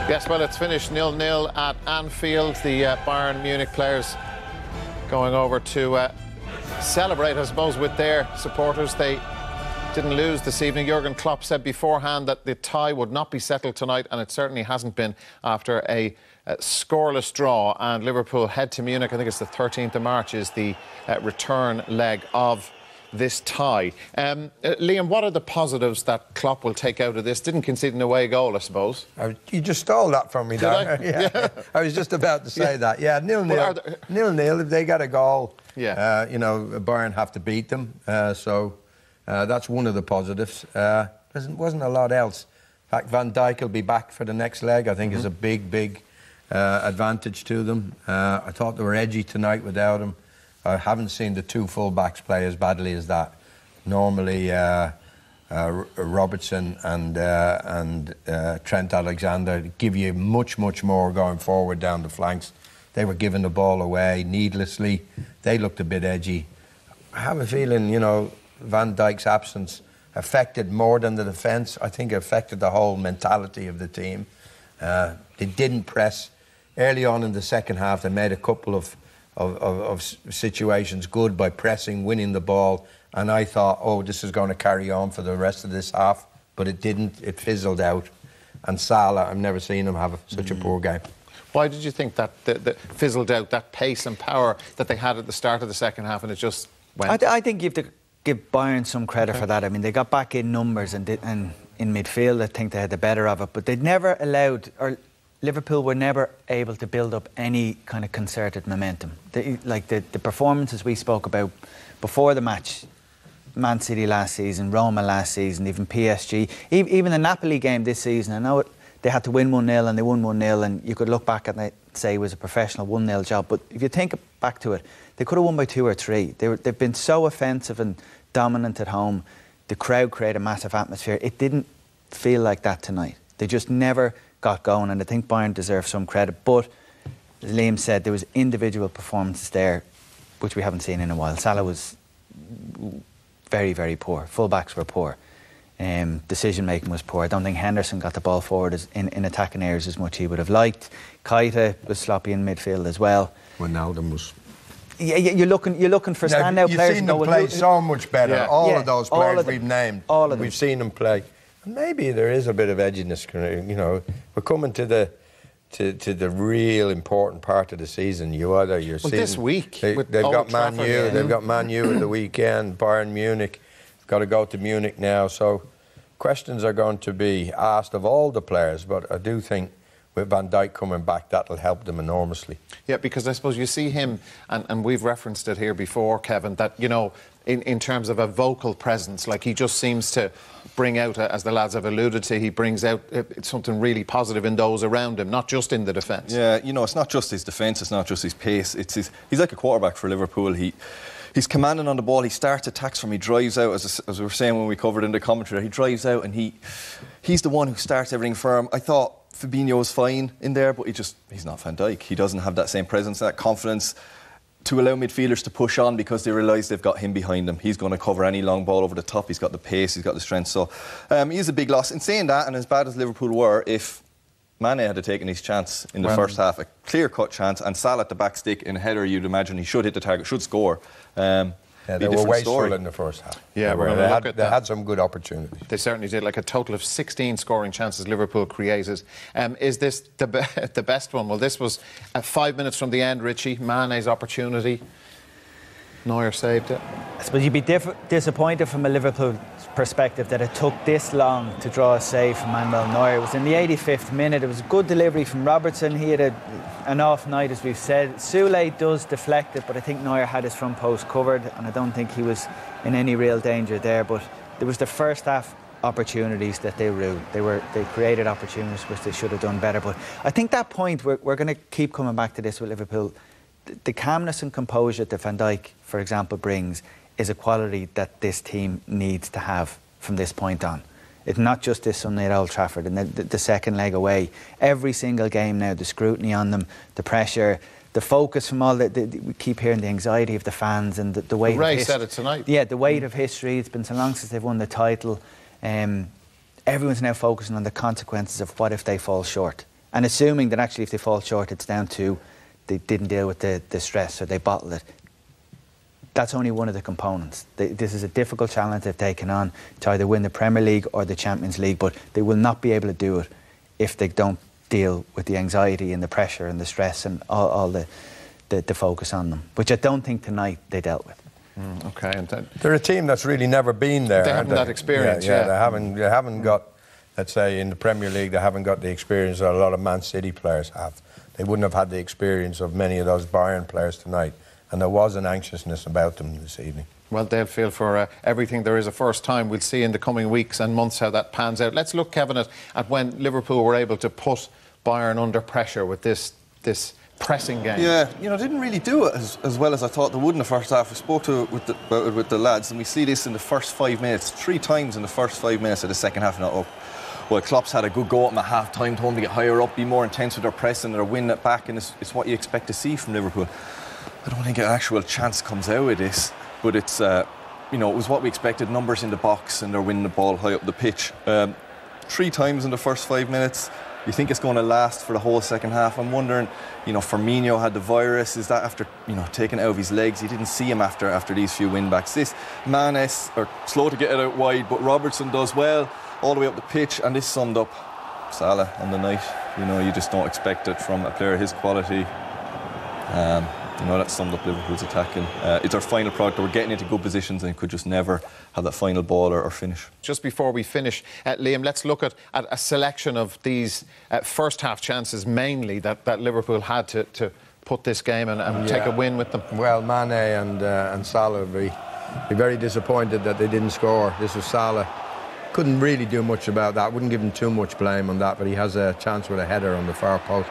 Yes, well, it's finished 0-0 at Anfield. The Bayern Munich players going over to celebrate, I suppose, with their supporters. They didn't lose this evening. Jurgen Klopp said beforehand that the tie would not be settled tonight, and it certainly hasn't been after a scoreless draw. And Liverpool head to Munich. I think it's the 13th of March is the return leg of this tie. Liam, what are the positives that Klopp will take out of this? Didn't concede an away goal, I suppose. You just stole that from me, Dan. Yeah. I was just about to say that. Yeah, 0-0. 0-0. If they get a goal, you know, Bayern have to beat them. So that's one of the positives. There wasn't a lot else. In fact, Van Dijk will be back for the next leg. I think is a big advantage to them. I thought they were edgy tonight without him. I haven't seen the two full-backs play as badly as that. Normally, Robertson and Trent Alexander give you much more going forward down the flanks. They were giving the ball away needlessly. They looked a bit edgy. I have a feeling, you know, Van Dijk's absence affected more than the defence. I think it affected the whole mentality of the team. They didn't press. Early on in the second half, they made a couple of situations good by pressing, winning the ball, and I thought, oh, this is going to carry on for the rest of this half, but it didn't. It fizzled out. And Salah, I've never seen him have such a poor game. Why did you think that fizzled out, that pace and power that they had at the start of the second half, and it just went? I think you have to give Bayern some credit for that. I mean, they got back in numbers and in midfield, I think they had the better of it, but they'd never allowed, or Liverpool were never able to build up any kind of concerted momentum. The performances we spoke about before the match, Man City last season, Roma last season, even PSG, even the Napoli game this season, I know they had to win 1-0 and they won 1-0, and you could look back and say it was a professional 1-0 job, but if you think back to it, they could have won by 2 or 3. They've been so offensive and dominant at home. The crowd created a massive atmosphere. It didn't feel like that tonight. They just never got going, and I think Bayern deserves some credit. But as Liam said, there was individual performances there which we haven't seen in a while. Salah was very poor. Full-backs were poor. Decision making was poor. I don't think Henderson got the ball forward in attacking areas as much as he would have liked. Keita was sloppy in midfield as well. Wijnaldum was. Yeah, you're looking for standout players. You've seen them play so much better. Yeah. All of those players we've named, all of them. We've seen them play. And maybe there is a bit of edginess. You know, we're coming to the real important part of the season. You're seeing this week they've got Man U. Yeah. They've got Man U at the weekend. Bayern Munich. Got to go to Munich now. So questions are going to be asked of all the players. But I do think with Van Dijk coming back, that'll help them enormously. Yeah, because I suppose you see him, and we've referenced it here before, Kevin, that, you know, in terms of a vocal presence, like he just seems to bring out, as the lads have alluded to, he brings out something really positive in those around him, not just in the defence. Yeah, you know, it's not just his defence, it's not just his pace, he's like a quarterback for Liverpool. He's commanding on the ball, he starts attacks from, he drives out, as we were saying when we covered in the commentary, he drives out and he's the one who starts everything for him. I thought Fabinho was fine in there, but he's not Van Dijk. He doesn't have that same presence, that confidence to allow midfielders to push on because they realise they've got him behind them. He's going to cover any long ball over the top. He's got the pace, he's got the strength. So he is a big loss. In saying that, and as bad as Liverpool were, if Mane had taken his chance in the first half, a clear-cut chance, and Salah at the back stick in a header, you'd imagine he should hit the target, should score. They were wasteful in the first half. Yeah, they had some good opportunities. They certainly did, like a total of 16 scoring chances Liverpool created. Is this the best one? Well, this was 5 minutes from the end, Richie. Mane's opportunity. Neuer saved it. I suppose you'd be disappointed from a Liverpool perspective that it took this long to draw a save from Manuel Neuer. It was in the 85th minute. It was a good delivery from Robertson. He had an off night, as we've said. Soulé does deflect it, but I think Neuer had his front post covered, and I don't think he was in any real danger there. But there was the first half opportunities that they ruined. They created opportunities which they should have done better. But I think that point, we're going to keep coming back to this with Liverpool. The calmness and composure that Van Dijk, for example, brings is a quality that this team needs to have from this point on. It's not just this Sunday at Old Trafford and the second leg away. Every single game now, the scrutiny on them, the pressure, the focus from all we keep hearing the anxiety of the fans and the weight. Ray said it tonight. Yeah, the weight of history. It's been so long since they've won the title. Everyone's now focusing on the consequences of what if they fall short. And assuming that actually if they fall short, it's down to they didn't deal with the stress or they bottled it. That's only one of the components. This is a difficult challenge they've taken on to either win the Premier League or the Champions League, but they will not be able to do it if they don't deal with the anxiety and the pressure and the stress and all the focus on them, which I don't think tonight they dealt with. Okay, and they're a team that's really never been there. They haven't that experience. Yeah, they haven't got. Let's say in the Premier League, they haven't got the experience that a lot of Man City players have. They wouldn't have had the experience of many of those Bayern players tonight, and there was an anxiousness about them this evening. Well, they'll feel for everything. There is a first time. We'll see in the coming weeks and months how that pans out. Let's look, Kevin, at when Liverpool were able to put Bayern under pressure with this pressing game. Yeah, you know, didn't really do it as well as I thought they would in the first half. We spoke about it with the lads, and we see this in the first 5 minutes. 3 times in the first 5 minutes of the second half, not up. Well, Klopp's had a good go at them at half-time, told them to get higher up, be more intense with their pressing, they're winning it back, and it's what you expect to see from Liverpool. I don't think an actual chance comes out of this, but it's, you know, it was what we expected. Numbers in the box, and they're winning the ball high up the pitch. 3 times in the first 5 minutes. You think it's going to last for the whole second half? I'm wondering, you know, Firmino had the virus. Is that after, you know, taking it out of his legs? You didn't see him after these few win-backs. This Manes are slow to get it out wide, but Robertson does well all the way up the pitch, and this summed up Salah on the night. You know, you just don't expect it from a player of his quality. You know, that summed up Liverpool's attacking. It's our final product. They were getting into good positions and could just never have that final ball or finish. Just before we finish, Liam, let's look at a selection of these first half chances mainly that Liverpool had to put this game and take a win with them. Well, Mane and Salah would be very disappointed that they didn't score. This was Salah. Couldn't really do much about that. Wouldn't give him too much blame on that, but he has a chance with a header on the far post.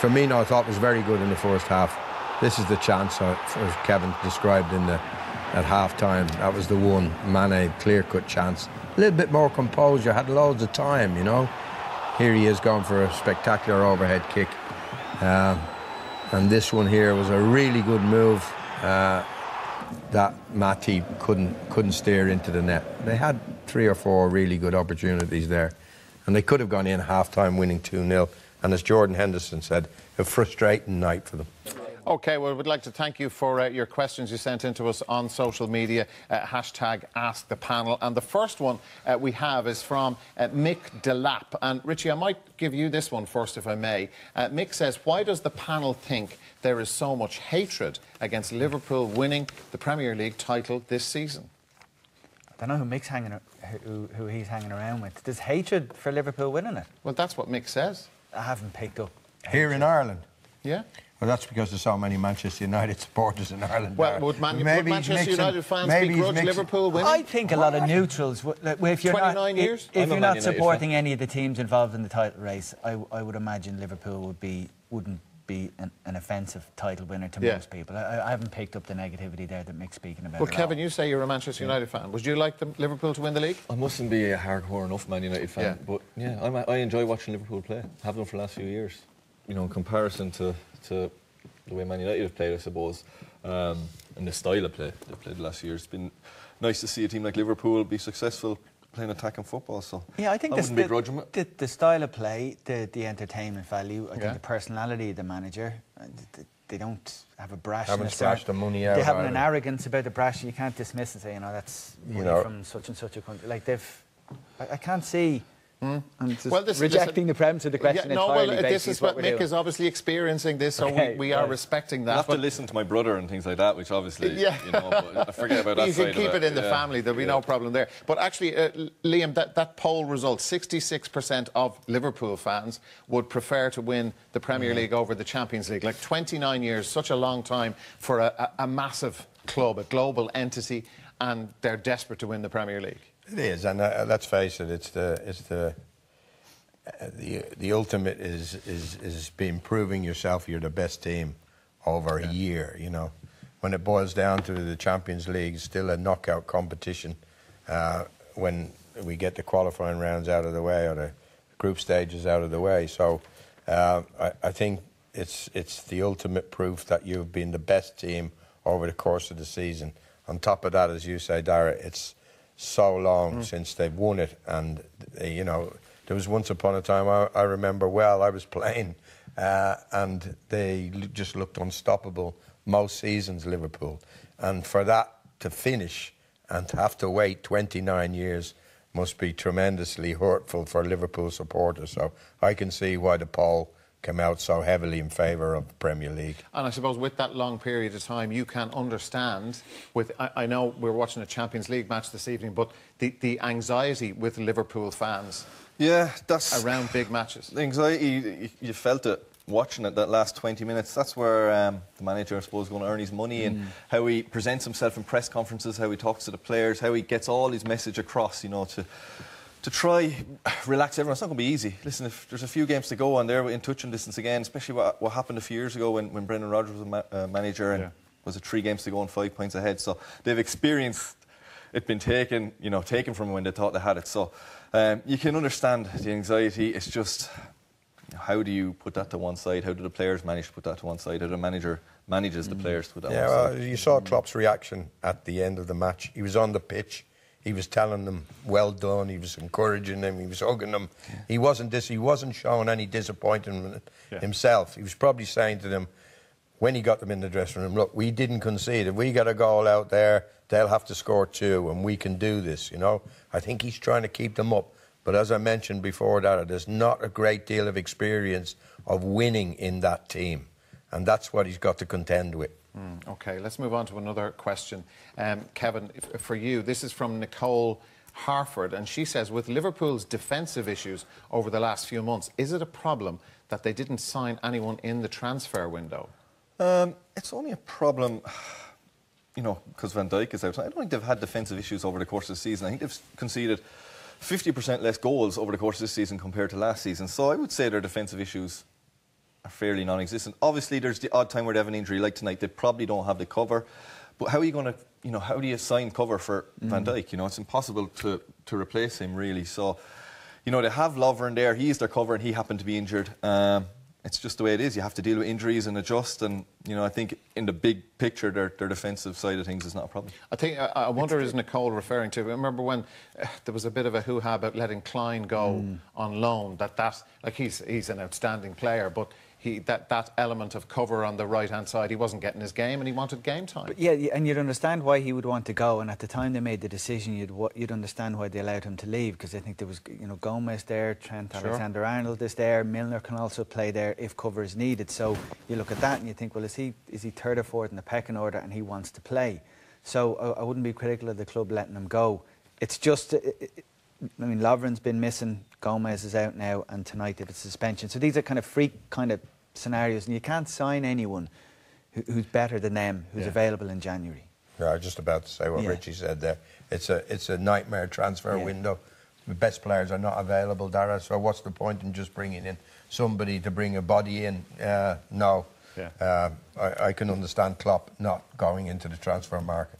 Firmino, I thought, was very good in the first half. This is the chance, as Kevin described at half-time. That was the one, Mane, clear-cut chance. A little bit more composure, had loads of time, you know. Here he is going for a spectacular overhead kick. And this one here was a really good move that Matip couldn't steer into the net. They had 3 or 4 really good opportunities there, and they could have gone in half-time winning 2-0. And as Jordan Henderson said, a frustrating night for them. OK, well, we'd like to thank you for your questions you sent in to us on social media, #AskThePanel. And the first one we have is from Mick Delap. And Richie, I might give you this one first, if I may. Mick says, why does the panel think there is so much hatred against Liverpool winning the Premier League title this season? I don't know who he's hanging around with. There's hatred for Liverpool winning it. Well, that's what Mick says. I haven't picked up. Here in Ireland? Yeah. Well, that's because there's so many Manchester United supporters in Ireland. Well, would Manchester United fans begrudge Liverpool winning? I think a lot of neutrals. If you're 29 years? If you're not supporting any of the teams involved in the title race, I would imagine Liverpool wouldn't be an offensive title winner to most people. I haven't picked up the negativity there that Mick's speaking about. Well, Kevin, you say you're a Manchester United fan. Would you like Liverpool to win the league? I mustn't be a hardcore enough Man United fan, but yeah, I enjoy watching Liverpool play. Have done for the last few years. You know, in comparison to the way Man United have played, I suppose, and the style of play they've played the last few years. It's been nice to see a team like Liverpool be successful playing attacking football. So yeah, I think wouldn't begrudge them. The style of play, the entertainment value, I think the personality of the manager. They don't have a brashness. Haven't splashed the money out. They have an arrogance about the brash. You can't dismiss and say, you know, that's money from such and such a country. Like I can't see. I'm just rejecting the premise of the question entirely. This is what Mick is obviously experiencing this, so we are respecting that. I have to listen to my brother and things like that, which obviously, you know, but I forget about that side of it. You can keep it in the family, there'll be no problem there. But actually, Liam, that poll result, 66% of Liverpool fans would prefer to win the Premier League over the Champions League. Like 29 years, such a long time for a massive club, a global entity, and they're desperate to win the Premier League. It is, and let's face it. It's the ultimate is being proving yourself. You're the best team over a year. You know, when it boils down to the Champions League, it's still a knockout competition. When we get the qualifying rounds out of the way or the group stages out of the way, so I think it's the ultimate proof that you've been the best team over the course of the season. On top of that, as you say, Dara, it's so long since they've won it, and you know, There was once upon a time, I remember well, I was playing, and they just looked unstoppable most seasons, Liverpool. And for that to finish and to have to wait 29 years must be tremendously hurtful for Liverpool supporters. So I can see why the poll came out so heavily in favour of the Premier League. And I suppose with that long period of time, you can understand, I know we're watching a Champions League match this evening, but the anxiety with Liverpool fans that's around big matches. The anxiety, you felt it watching it, that last 20 minutes. That's where the manager, I suppose, is going to earn his money, and how he presents himself in press conferences, how he talks to the players, how he gets all his message across, you know, to try relax everyone. It's not going to be easy. Listen, if there's a few games to go and they're in touch and distance again, especially what happened a few years ago when Brendan Rodgers was a manager and was it 3 games to go and 5 points ahead. So they've experienced it been taken from them when they thought they had it. So you can understand the anxiety. It's just, how do you put that to one side? How do the players manage to put that to one side? How the manager manages the players to put that to one side? Well, you saw Klopp's reaction at the end of the match. He was on the pitch. He was telling them, well done. He was encouraging them. He was hugging them. He wasn't showing any disappointment himself. He was probably saying to them, when he got them in the dressing room, look, we didn't concede. If we got a goal out there, they'll have to score 2, and we can do this, you know. I think he's trying to keep them up. But as I mentioned before that, there's not a great deal of experience of winning in that team. And that's what he's got to contend with. OK, let's move on to another question. Kevin, for you, this is from Nicole Harford, and she says, with Liverpool's defensive issues over the last few months, is it a problem that they didn't sign anyone in the transfer window? It's only a problem, you know, because Van Dijk is out. I don't think they've had defensive issues over the course of the season. I think they've conceded 50% less goals over the course of this season compared to last season. So I would say their defensive issues are fairly non-existent. Obviously, there's the odd time where they have an injury, like tonight. They probably don't have the cover. But how are you going to, you know, how do you sign cover for Van Dijk? You know, it's impossible to replace him, really. So, you know, they have Lovren there. He is their cover, and he happened to be injured. It's just the way it is. You have to deal with injuries and adjust. And, you know, I think in the big picture, their defensive side of things is not a problem. I wonder, is Nicole referring to, remember when there was a bit of a hoo-ha about letting Klein go on loan, like he's an outstanding player, but that element of cover on the right-hand side, he wasn't getting his game and he wanted game time. But yeah, and you'd understand why he would want to go, and at the time they made the decision, you'd understand why they allowed him to leave, because I think there was, you know, Gomez there, Trent Alexander-Arnold is there, Milner can also play there if cover is needed. So you look at that and you think, well, is he 3rd or 4th in the pecking order and he wants to play? So I wouldn't be critical of the club letting him go. It's just, I mean, Lovren's been missing, Gomez is out now, and tonight they have a suspension. So these are kind of freak kind of scenarios, and you can't sign anyone who's better than them, who's available in January. Yeah, I was just about to say what Richie said there. It's a nightmare transfer window. The best players are not available, Dara, so what's the point in just bringing in somebody to bring a body in? No. I can understand Klopp not going into the transfer market.